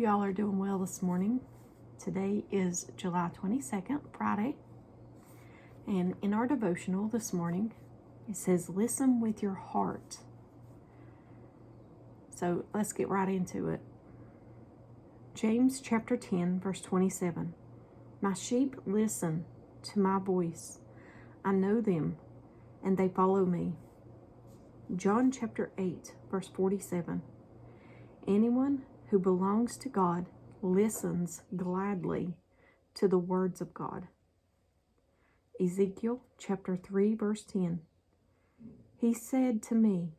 y'all are doing well this morning. Today is July 22nd, Friday. And in our devotional this morning, it says, listen with your heart. So let's get right into it. James chapter 10, verse 27. My sheep listen to my voice. I know them, and they follow me. John chapter 8, verse 47. Anyone who belongs to God listens gladly to the words of God. Ezekiel chapter 3, verse 10. He said to me,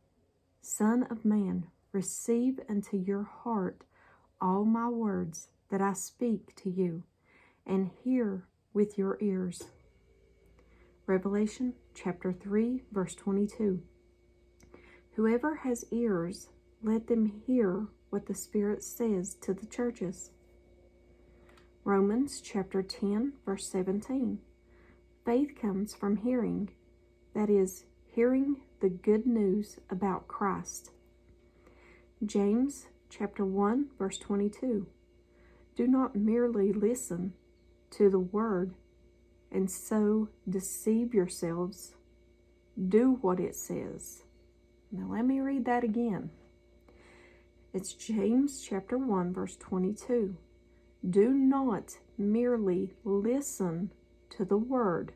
Son of man, receive into your heart all my words that I speak to you, and hear with your ears. Revelation chapter 3, verse 22. Whoever has ears, let them hear what the Spirit says to the churches. Romans chapter 10, verse 17. Faith comes from hearing, that is, hearing the good news about Christ. James chapter 1, verse 22. Do not merely listen to the word and so deceive yourselves. Do what it says. Now let me read that again. It's James chapter 1, verse 22. Do not merely listen to the word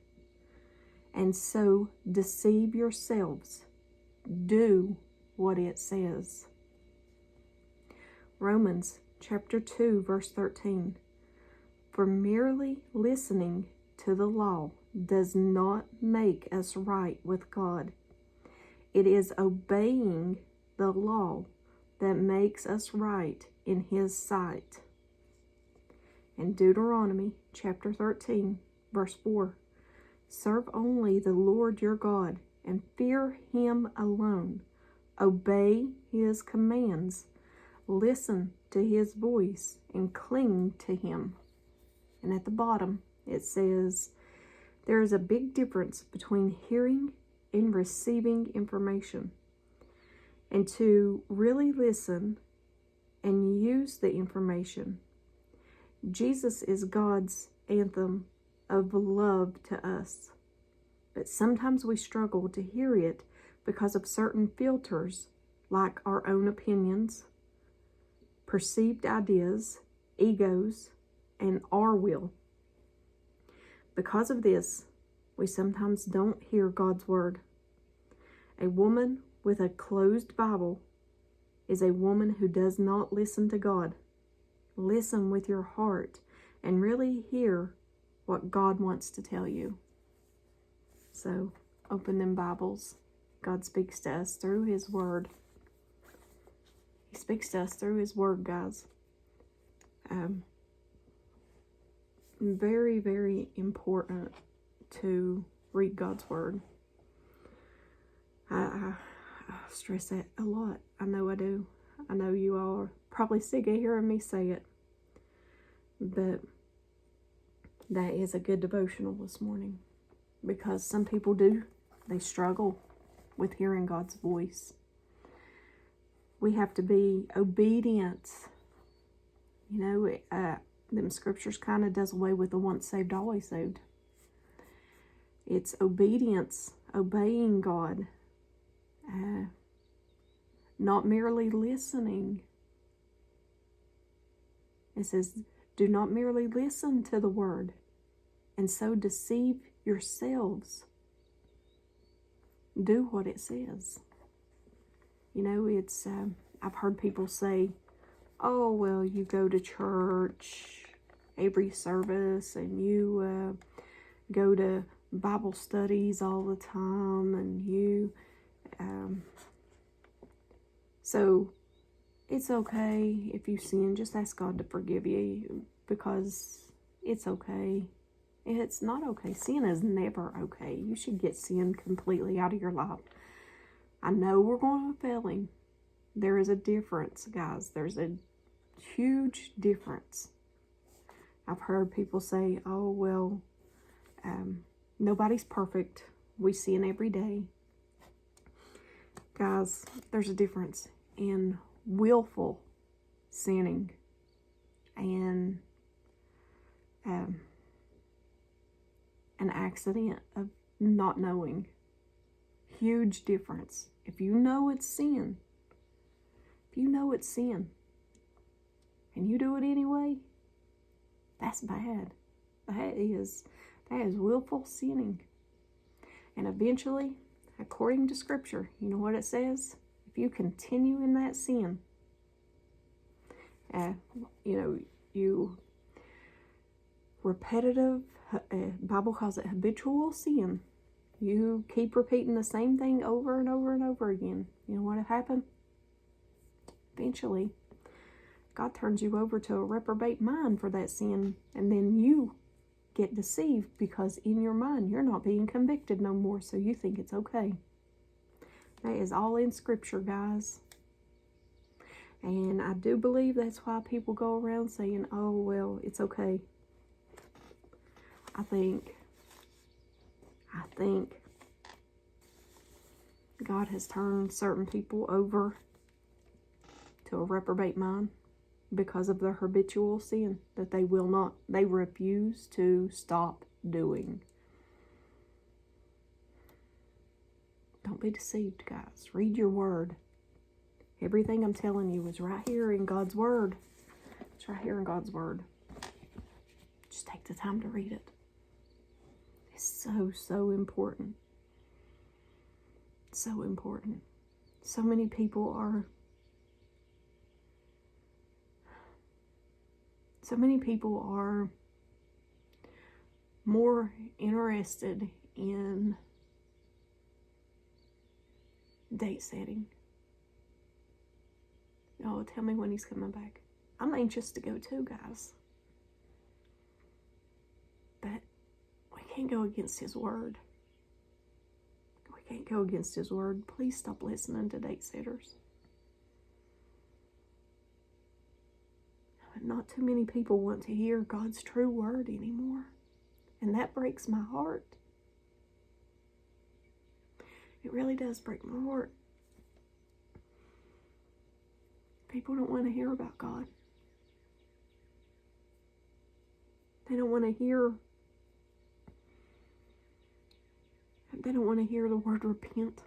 and so deceive yourselves. Do what it says. Romans chapter 2, verse 13. For merely listening to the law does not make us right with God. It is obeying the law that makes us right in His sight. In Deuteronomy chapter 13, verse 4, serve only the Lord your God and fear Him alone. Obey His commands. Listen to His voice and cling to Him. And at the bottom it says, there is a big difference between hearing and receiving information. And to really listen and use the information. Jesus is God's anthem of love to us. But sometimes we struggle to hear it because of certain filters like our own opinions, perceived ideas, egos, and our will. Because of this, we sometimes don't hear God's word. A woman with a closed Bible is a woman who does not listen to God. Listen with your heart and really hear what God wants to tell you. So, open them Bibles. God speaks to us through His Word. He speaks to us through His Word, guys. Very, very important to read God's Word. I stress that a lot. I know I do. I know you all are probably sick of hearing me say it. But that is a good devotional this morning. Because some people do. They struggle with hearing God's voice. We have to be obedient. You know, them scriptures kind of does away with the once saved, always saved. It's obedience, obeying God. Not merely listening. It says, do not merely listen to the word and so deceive yourselves. Do what it says. You know, it's, I've heard people say, oh, well, you go to church every service and you go to Bible studies all the time and you, so it's okay if you sin. Just ask God to forgive you because it's okay. It's not okay. Sin is never okay. You should get sin completely out of your life. I know we're going to fail Him. There is a difference, guys. There's a huge difference. I've heard people say, oh, well, nobody's perfect. We sin every day. Guys, there's a difference in willful sinning and an accident of not knowing. Huge difference. If you know it's sin, and you do it anyway, that's bad. That is willful sinning. And eventually, according to Scripture, you know what it says? If you continue in that sin, you repetitive, Bible calls it habitual sin. You keep repeating the same thing over and over and over again. You know what will happen? Eventually, God turns you over to a reprobate mind for that sin, and then you get deceived because in your mind you're not being convicted no more, so you think it's okay. That is all in Scripture, guys. And I do believe that's why people go around saying, oh, well, it's okay. I think God has turned certain people over to a reprobate mind because of their habitual sin that they refuse to stop doing. Don't be deceived, guys. Read your word. Everything I'm telling you is right here in God's word. It's right here in God's word. Just take the time to read it. It's so, so important. So important. So many people are more interested in date setting. Oh, tell me when he's coming back. I'm anxious to go too, guys. But we can't go against his word. We can't go against his word. Please stop listening to date setters. Not too many people want to hear God's true word anymore. And that breaks my heart. It really does break my heart. People don't want to hear about God. They don't want to hear the word repent.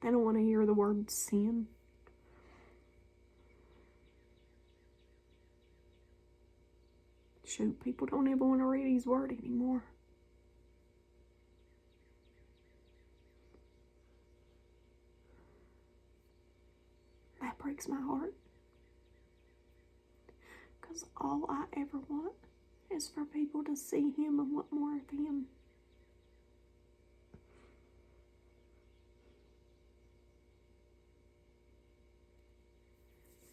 They don't want to hear the word sin. Shoot, people don't even want to read his word anymore. That breaks my heart. Because all I ever want is for people to see him and want more of him.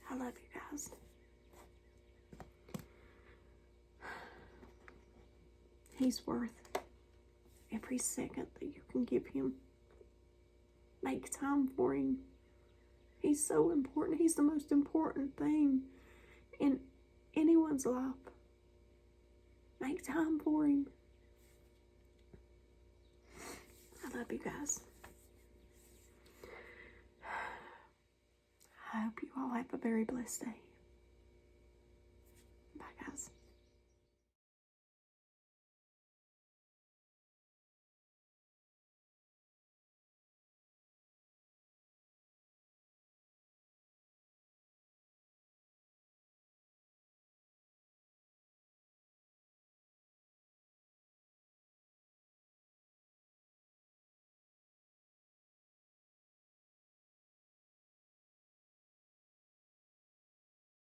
I love you guys. He's worth every second that you can give him. Make time for him. He's so important. He's the most important thing in anyone's life. Make time for him. I love you guys. I hope you all have a very blessed day. Bye, guys.